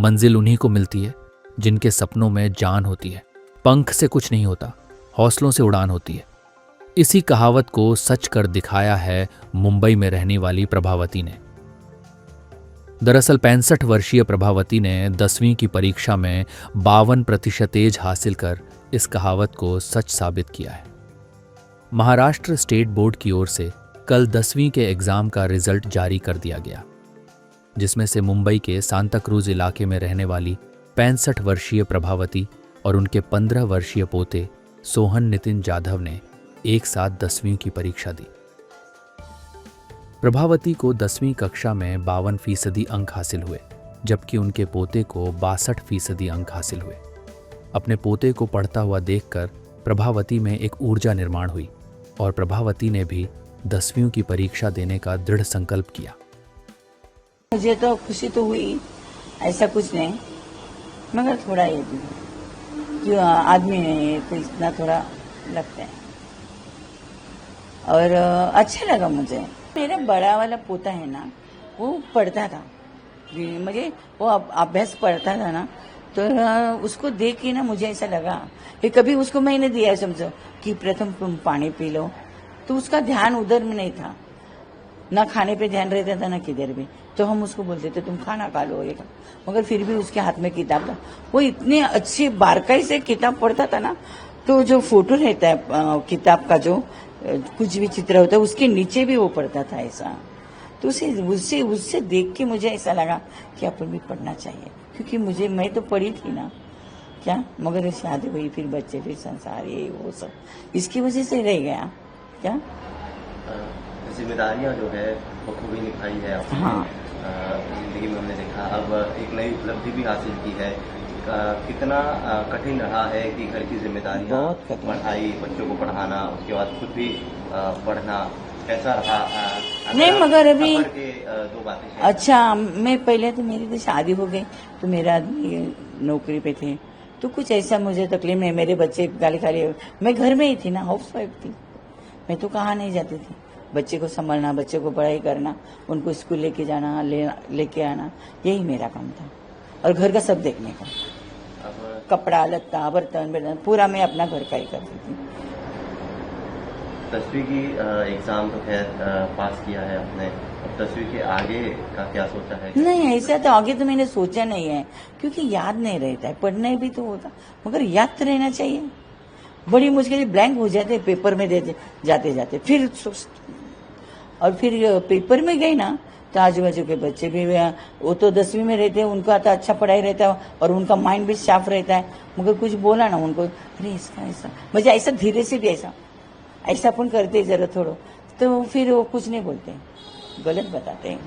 मंजिल उन्हीं को मिलती है जिनके सपनों में जान होती है। पंख से कुछ नहीं होता, हौसलों से उड़ान होती है। इसी कहावत को सच कर दिखाया है मुंबई में रहने वाली प्रभावती ने। दरअसल 65 वर्षीय प्रभावती ने 10वीं की परीक्षा में 52% हासिल कर इस कहावत को सच साबित किया है। महाराष्ट्र स्टेट बोर्ड की ओर से कल 10वीं के एग्जाम का रिजल्ट जारी कर दिया गया, जिसमें से मुंबई के सांताक्रूज इलाके में रहने वाली 65 वर्षीय प्रभावती और उनके 15 वर्षीय पोते सोहन नितिन जाधव ने एक साथ 10वीं की परीक्षा दी। प्रभावती को 10वीं कक्षा में 52% अंक हासिल हुए, जबकि उनके पोते को 62% अंक हासिल हुए। अपने पोते को पढ़ता हुआ देखकर प्रभावती में एक ऊर्जा निर्माण हुई और प्रभावती ने भी 10वीं की परीक्षा देने का दृढ़ संकल्प किया। मुझे तो खुशी तो हुई, ऐसा कुछ नहीं, मगर थोड़ा ये भी जो आदमी है तो इतना थोड़ा लगता है। और अच्छा लगा मुझे। मेरा बड़ा वाला पोता है ना, वो पढ़ता था, मुझे वो अभ्यास पढ़ता था ना, तो उसको देख के ना मुझे ऐसा लगा कि कभी उसको मैंने दिया समझो कि प्रथम तुम पानी पी लो, तो उसका ध्यान उधर में नहीं था, ना खाने पे ध्यान रहता था ना किधर भी। तो हम उसको बोलते थे तुम खाना खा लो ये, मगर फिर भी उसके हाथ में किताब था। वो इतने अच्छे बारकाई से किताब पढ़ता था ना, तो जो फोटो रहता है किताब का, जो कुछ भी चित्र होता है उसके नीचे भी वो पढ़ता था ऐसा। तो उससे देख के मुझे ऐसा लगा कि अपन भी पढ़ना चाहिए, क्योंकि मैं तो पढ़ी थी ना क्या, मगर शादी हुई, फिर बच्चे, फिर संसार, ये वो सब इसकी वजह से रह गया क्या। जिम्मेदारियां जो है वो खूबी निभाई है आपने। हाँ। जिंदगी में हमने देखा, अब एक नई उपलब्धि भी हासिल की है। कितना कठिन रहा है कि घर की जिम्मेदारियां, बहुत कठिन, पढ़ाई, बच्चों को पढ़ाना, उसके बाद खुद भी पढ़ना, कैसा रहा? नहीं मगर अभी दो बातें। अच्छा, मैं पहले तो मेरी तो शादी हो गई, तो मेरा आदमी नौकरी पे थे, तो कुछ ऐसा मुझे तकलीफ नहीं। मेरे बच्चे गाली खाली, मैं घर में ही थी ना, हाउस वाइफ थी, मैं तो कहाँ नहीं जाती थी। बच्चे को संभालना, बच्चे को पढ़ाई करना, उनको स्कूल लेके जाना, लेके आना, यही मेरा काम था। और घर का सब देखने का, कपड़ा लत्ता बर्तन पूरा मैं अपना घर का ही करती थी। 10वीं की एग्जाम तो खैर पास किया है आपने, अब 10वीं के आगे का क्या सोचा है? नहीं, ऐसा तो आगे तो मैंने सोचा नहीं है, क्योंकि याद नहीं रहता है। पढ़ना भी तो होता, मगर याद तो रहना चाहिए। बड़ी मुश्किल ब्लैंक हो जाते पेपर में देते जाते जाते, फिर और फिर पेपर में गई ना, तो आजू बाजू के बच्चे भी, वो तो 10वीं में रहते हैं, उनका तो अच्छा पढ़ाई रहता है और उनका माइंड भी साफ रहता है, मगर कुछ बोला ना उनको, अरे इसका ऐसा, मुझे ऐसा धीरे से भी ऐसा अपन करते जरा थोड़ा, तो फिर वो कुछ नहीं बोलते, गलत बताते हैं।